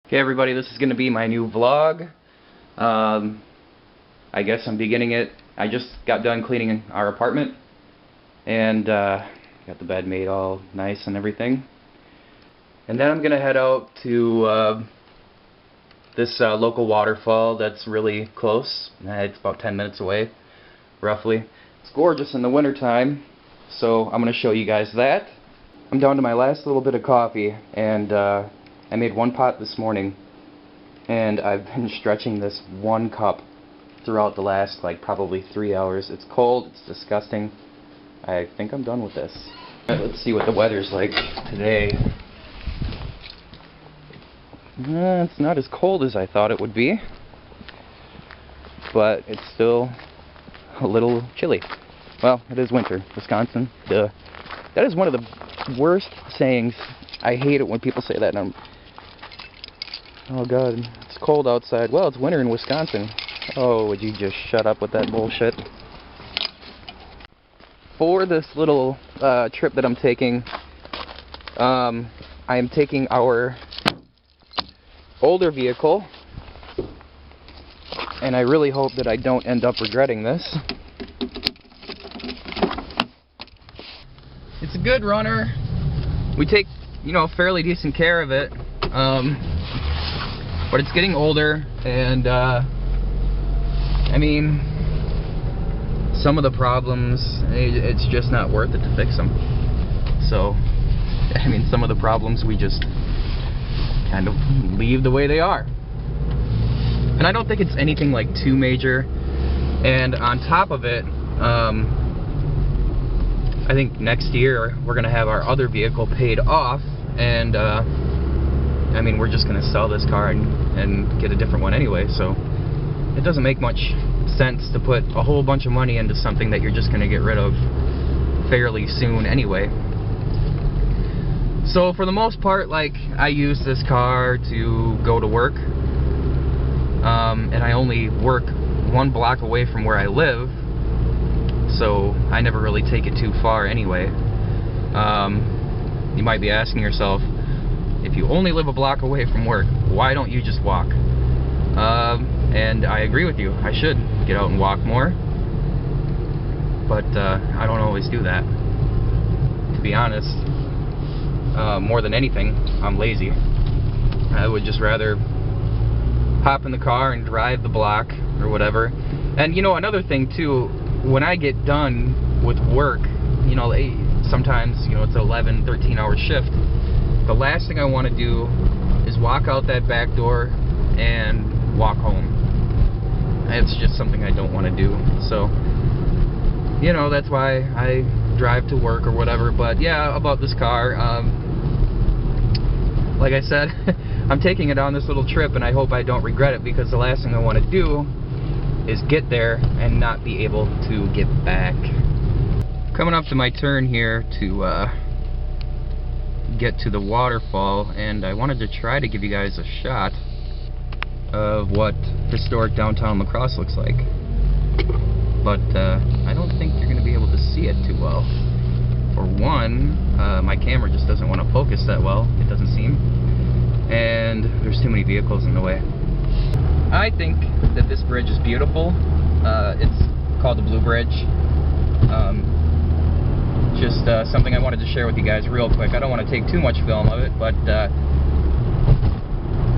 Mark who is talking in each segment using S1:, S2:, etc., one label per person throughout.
S1: Okay everybody, this is going to be my new vlog. I guess I'm beginning it. I just got done cleaning our apartment and got the bed made all nice and everything. And then I'm going to head out to this local waterfall that's really close. It's about 10 minutes away, roughly. It's gorgeous in the wintertime, so I'm going to show you guys that. I'm down to my last little bit of coffee, and I made one pot this morning, and I've been stretching this one cup throughout the last probably 3 hours. It's cold, it's disgusting. I think I'm done with this. Let's see what the weather's like today. It's not as cold as I thought it would be, but it's still a little chilly. Well, it is winter, Wisconsin. Duh. That is one of the worst sayings. I hate it when people say that. And oh god, it's cold outside. Well, it's winter in Wisconsin. Oh, would you just shut up with that bullshit? For this little trip that I'm taking, I am taking our older vehicle, and I really hope that I don't end up regretting this. It's a good runner. We take, fairly decent care of it. But it's getting older, and I mean, some of the problems, it's just not worth it to fix them. So, I mean, some of the problems we just kind of leave the way they are. And I don't think it's anything too major. And on top of it, I think next year we're going to have our other vehicle paid off, and I mean, we're just going to sell this car and get a different one anyway, so it doesn't make much sense to put a whole bunch of money into something that you're just going to get rid of fairly soon anyway. So for the most part, I use this car to go to work, and I only work 1 block away from where I live, so I never really take it too far anyway. You might be asking yourself, if you only live a block away from work, why don't you just walk? And I agree with you. I should get out and walk more, but I don't always do that. To be honest, more than anything, I'm lazy. I would just rather hop in the car and drive the block or whatever. And another thing too, when I get done with work, sometimes it's an 11, 13-hour shift. The last thing I want to do is walk out that back door and walk home. It's just something I don't want to do. So, that's why I drive to work or whatever. But yeah, about this car, like I said, I'm taking it on this little trip, and I hope I don't regret it, because the last thing I want to do is get there and not be able to get back. Coming up to my turn here to get to the waterfall, and I wanted to try to give you guys a shot of what historic downtown La Crosse looks like, but I don't think you're going to be able to see it too well. For one, my camera just doesn't want to focus that well, it doesn't seem, and there's too many vehicles in the way. I think that this bridge is beautiful. It's called the Blue Bridge. Just something I wanted to share with you guys real quick. I don't want to take too much film of it, but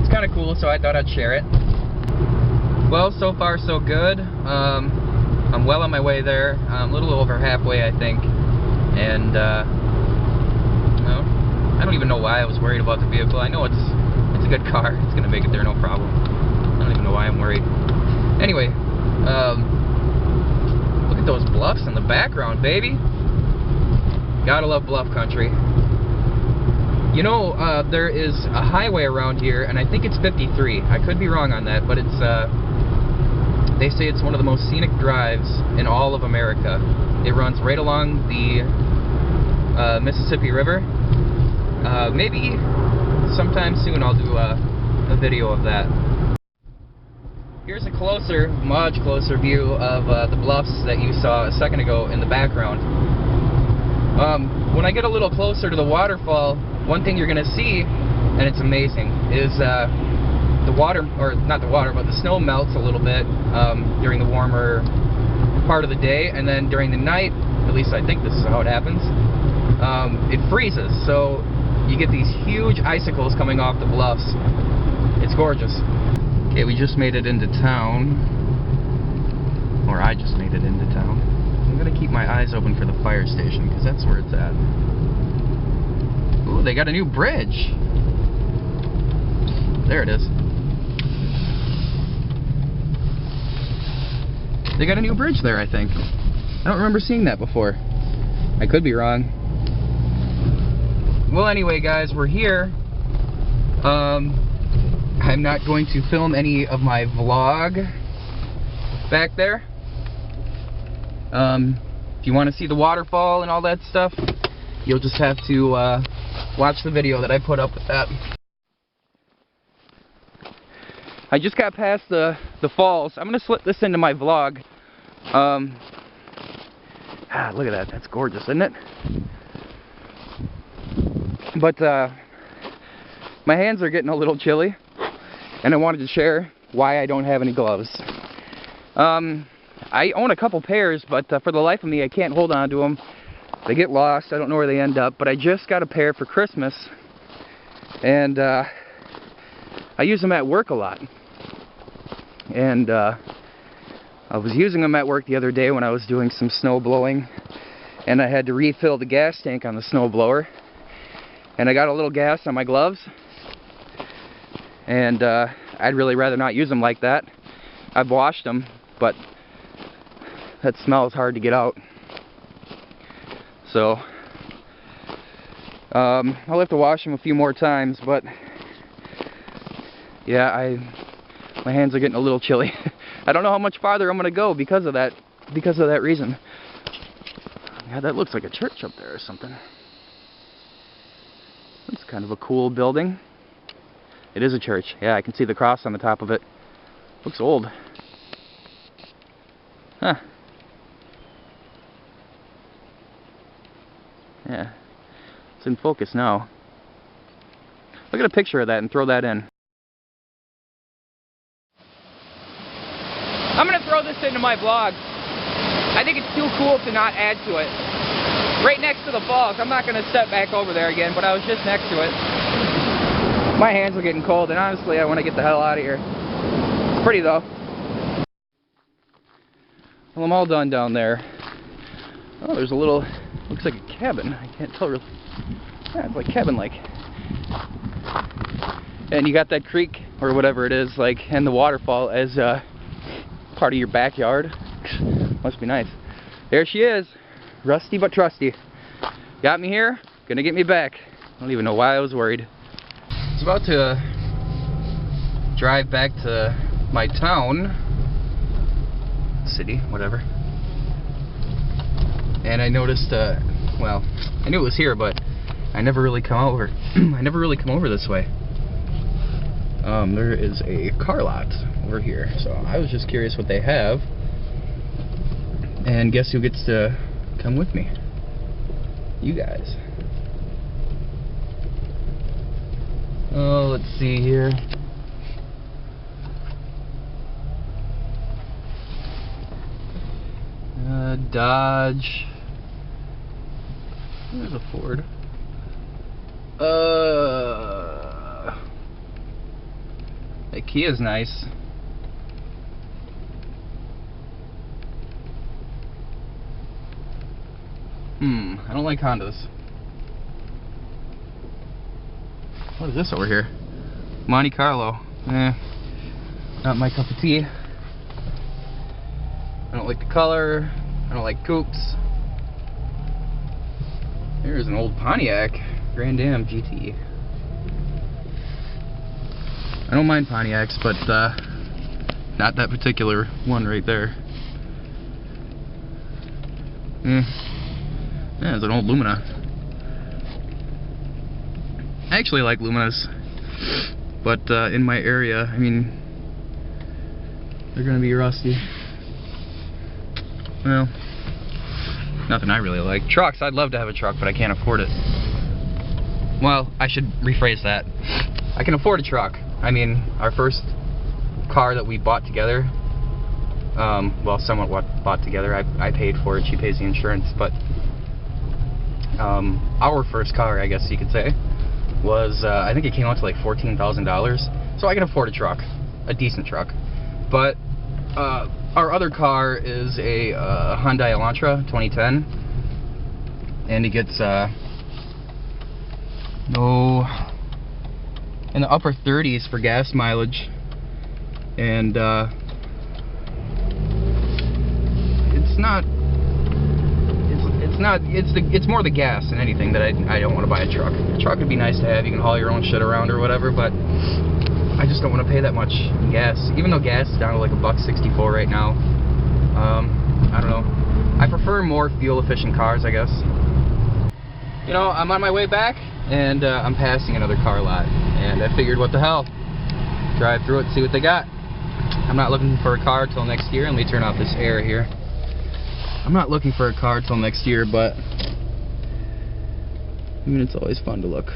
S1: it's kind of cool, so I thought I'd share it. Well, so far so good. I'm well on my way there. I'm a little over halfway, I think. And I don't even know why I was worried about the vehicle. I know it's a good car. It's going to make it there no problem. I don't even know why I'm worried. Anyway, look at those bluffs in the background, baby. Gotta love bluff country. There is a highway around here, and I think it's 53. I could be wrong on that, but it's they say it's one of the most scenic drives in all of America. It runs right along the Mississippi River. Maybe sometime soon I'll do a video of that. Here's a much closer view of the bluffs that you saw a second ago in the background. When I get a little closer to the waterfall, one thing you're going to see, and it's amazing, is the water, or not the water, but the snow melts a little bit during the warmer part of the day, and then during the night, at least I think this is how it happens, it freezes. So you get these huge icicles coming off the bluffs. It's gorgeous. Okay, we just made it into town. Or I just made it into town. I'm gonna keep my eyes open for the fire station, because that's where it's at. Ooh, they got a new bridge. There it is. They got a new bridge there, I think. I don't remember seeing that before. I could be wrong. Well, anyway, guys, we're here. I'm not going to film any of my vlog back there. If you want to see the waterfall and all that stuff, you'll just have to watch the video that I put up with that. I just got past the falls. I'm going to slip this into my vlog. Look at that. That's gorgeous, isn't it? But my hands are getting a little chilly, and I wanted to share why I don't have any gloves. I own a couple pairs, but for the life of me, I can't hold on to them. They get lost. I don't know where they end up, but I just got a pair for Christmas, and I use them at work a lot. And I was using them at work the other day when I was doing some snow blowing, and I had to refill the gas tank on the snow blower, and I got a little gas on my gloves, and I'd really rather not use them like that. I've washed them, but that smell is hard to get out. So I'll have to wash them a few more times, but yeah, my hands are getting a little chilly. I don't know how much farther I'm gonna go because of that reason. Yeah, that looks like a church up there or something. That's kind of a cool building. It is a church. Yeah, I can see the cross on the top of it. Looks old. Huh. Yeah. It's in focus now. Look at a picture of that and throw that in. I'm gonna throw this into my vlog. I think it's too cool to not add to it. Right next to the falls. I'm not gonna step back over there again, but I was just next to it. My hands are getting cold, and honestly, I want to get the hell out of here. It's pretty though. Well, I'm all done down there. Oh, there's a little, looks like a cabin. I can't tell really. Yeah, it's like cabin-like. And you got that creek, or whatever it is, like, and the waterfall as part of your backyard. Must be nice. There she is. Rusty but trusty. Got me here, gonna get me back. I don't even know why I was worried. I was about to drive back to my town, city, whatever, and I noticed, well, I knew it was here, but I never really come over. I never really come over this way. There is a car lot over here, so I was just curious what they have, and guess who gets to come with me? You guys. Oh, let's see here. Dodge. There's a Ford. That Kia's nice. I don't like Hondas. What is this over here? Monte Carlo. Not my cup of tea. I don't like the color. I don't like coupes. Here's an old Pontiac Grand Am GT. I don't mind Pontiacs, but not that particular one right there. Yeah, it's an old Lumina. I actually like Luminas, but in my area, I mean, they're gonna be rusty. Well, nothing I really like. Trucks, I'd love to have a truck, but I can't afford it. Well, I should rephrase that. I can afford a truck, I mean, our first car that we bought together, well, somewhat bought together. I paid for it, she pays the insurance, but our first car, I guess you could say, was, I think it came out to like $14,000, so I can afford a truck, a decent truck. But our other car is a Hyundai Elantra 2010, and it gets in the upper 30s for gas mileage, and it's more the gas than anything that I don't want to buy a truck. A truck would be nice to have, you can haul your own shit around or whatever, but I just don't want to pay that much in gas, even though gas is down to like $1.64 right now. I don't know. I prefer more fuel efficient cars, I guess. You know, I'm on my way back, and I'm passing another car lot, and I figured, what the hell, drive through it, see what they got. I'm not looking for a car till next year. Let me turn off this air here. I'm not looking for a car till next year, but I mean, it's always fun to look.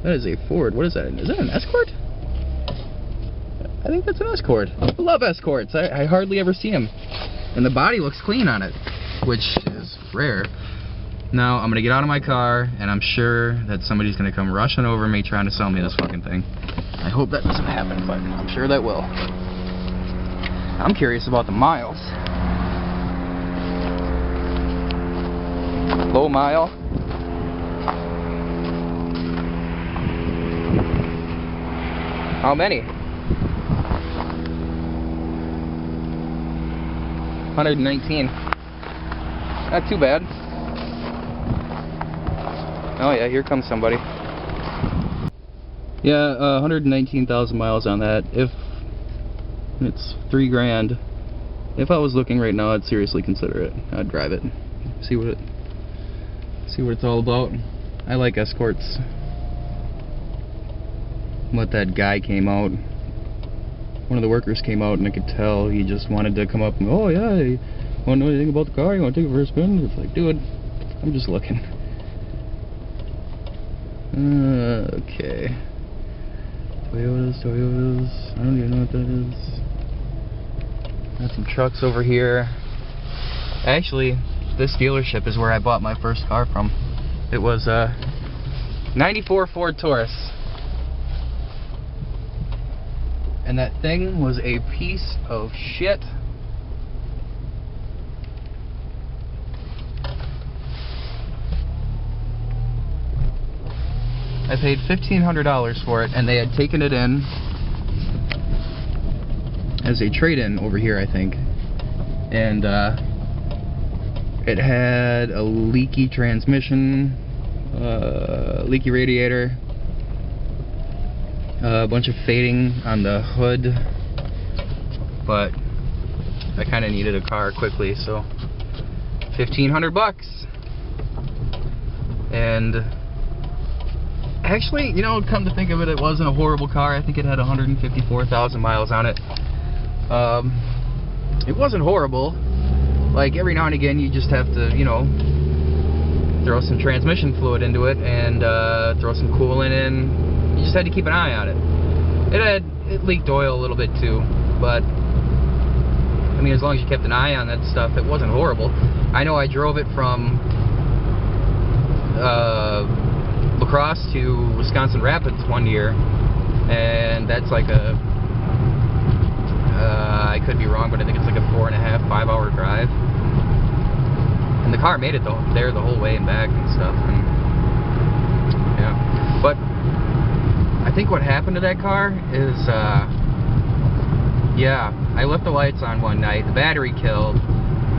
S1: That is a Ford. What is that? Is that an Escort? I think that's an Escort. I love Escorts. I hardly ever see them. And the body looks clean on it, which is rare. Now, I'm going to get out of my car, and I'm sure that somebody's going to come rushing over me trying to sell me this fucking thing. I hope that doesn't happen, but I'm sure that will. I'm curious about the miles. Low mile. How many? 119. Not too bad. Oh yeah, here comes somebody. Yeah, 119,000 miles on that. If it's $3 grand, if I was looking right now, I'd seriously consider it. I'd drive it. See what it's all about. I like Escorts. But that guy came out. One of the workers came out, and I could tell he just wanted to come up and, oh yeah, you want to know anything about the car? You want to take it for a spin? It's like, dude, I'm just looking. Okay. Toyotas. I don't even know what that is. Got some trucks over here. Actually, this dealership is where I bought my first car from. It was a 94 Ford Taurus. And that thing was a piece of shit. I paid $1,500 for it, and they had taken it in as a trade-in over here, I think. And it had a leaky transmission, leaky radiator, a bunch of fading on the hood, but I kind of needed a car quickly, so $1,500. And actually, you know, come to think of it, it wasn't a horrible car. I think it had 154,000 miles on it. It wasn't horrible. Like, every now and again you just have to, you know, throw some transmission fluid into it and throw some coolant in. You just had to keep an eye on it. It leaked oil a little bit too, but I mean, as long as you kept an eye on that stuff, it wasn't horrible. I know I drove it from La Crosse to Wisconsin Rapids one year, and that's like a I could be wrong, but I think it's like a 4.5, 5 hour drive. And the car made it there the whole way and back and stuff. And yeah, but I think what happened to that car is, yeah, I left the lights on one night, the battery killed,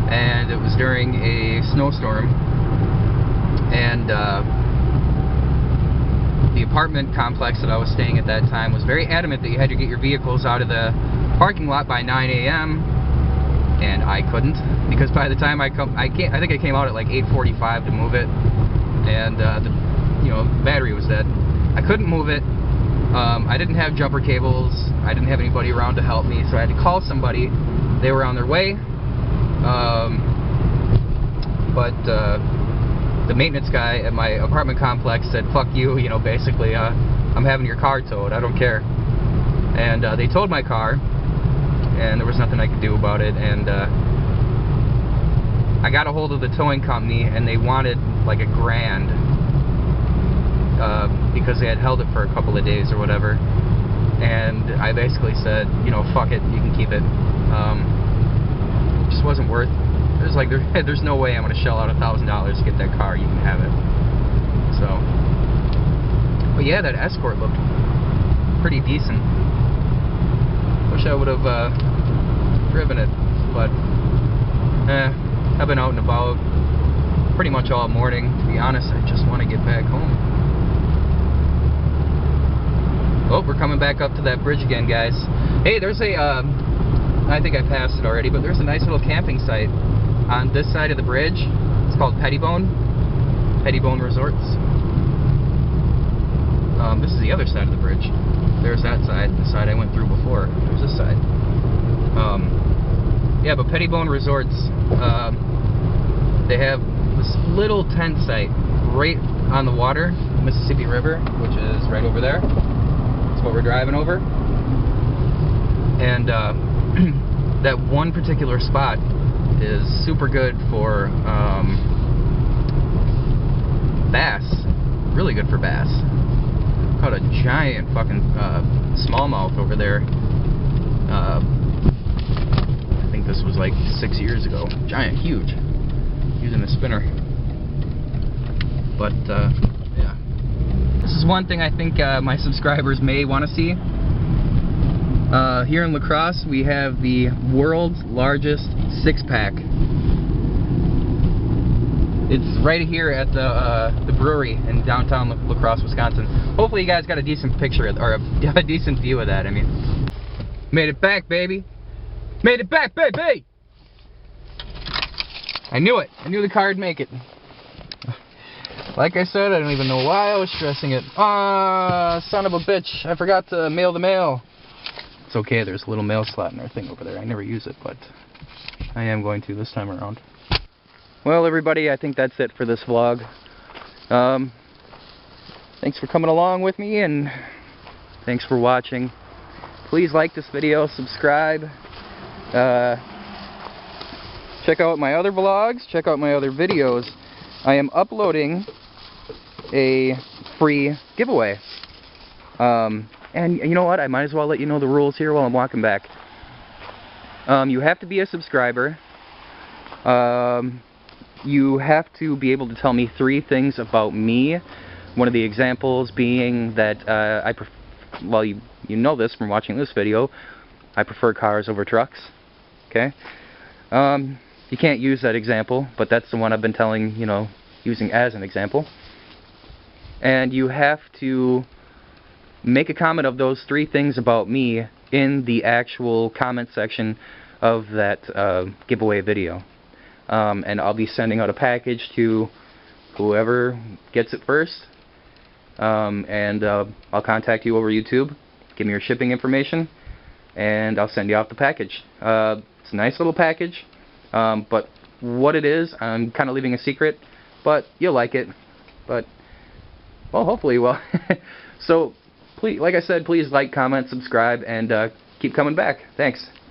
S1: and it was during a snowstorm, and the apartment complex that I was staying at that time was very adamant that you had to get your vehicles out of the parking lot by 9 a.m. and I couldn't, because by the time I think I came out at like 8:45 to move it, and the battery was dead. I couldn't move it. I didn't have jumper cables. I didn't have anybody around to help me, so I had to call somebody. They were on their way, but the maintenance guy at my apartment complex said, "Fuck you," basically, I'm having your car towed. I don't care. And they towed my car, and there was nothing I could do about it. And I got a hold of the towing company, and they wanted like $1,000 because they had held it for a couple of days or whatever. And I basically said, you know, fuck it, you can keep it. Just wasn't worth. It was like there's no way I'm gonna shell out $1,000 to get that car. You can have it. So, but yeah, that Escort looked pretty decent. Wish I would have driven it, but I've been out and about pretty much all morning. To be honest, I just want to get back home. Oh, we're coming back up to that bridge again, guys. Hey, there's a I think I passed it already, but there's a nice little camping site on this side of the bridge. It's called Pettibone Resorts. This is the other side of the bridge. There's that side, the side I went through before. There's this side. Yeah, but Pettibone Resorts, they have this little tent site right on the water, the Mississippi River, which is right over there. That's what we're driving over. And that one particular spot is super good for bass. Really good for bass. Caught a giant fucking smallmouth over there. I think this was like 6 years ago. Giant, huge. Using a spinner. But yeah, this is one thing I think my subscribers may want to see. Here in La Crosse, we have the world's largest 6-pack. It's right here at the brewery in downtown La Crosse, Wisconsin. Hopefully you guys got a decent picture, or a decent view of that. I mean, made it back, baby! Made it back, baby! I knew it. I knew the car would make it. Like I said, I don't even know why I was stressing it. Ah, son of a bitch! I forgot to mail the mail. It's okay. There's a little mail slot in our thing over there. I never use it, but I am going to this time around. Well, everybody, I think that's it for this vlog. Thanks for coming along with me, and thanks for watching. Please like this video, subscribe, check out my other vlogs, check out my other videos. I am uploading a free giveaway. And you know what? I might as well let you know the rules here while I'm walking back. You have to be a subscriber. You have to be able to tell me 3 things about me. One of the examples being that well, you know this from watching this video, I prefer cars over trucks. Okay? You can't use that example, but that's the one I've been telling, you know, using as an example. And you have to make a comment of those 3 things about me in the actual comment section of that giveaway video. And I'll be sending out a package to whoever gets it first. And I'll contact you over YouTube, give me your shipping information, and I'll send you out the package. It's a nice little package, but what it is, I'm kind of leaving a secret, but you'll like it. But, well, hopefully you will. So, please, like I said, please like, comment, subscribe, and keep coming back. Thanks.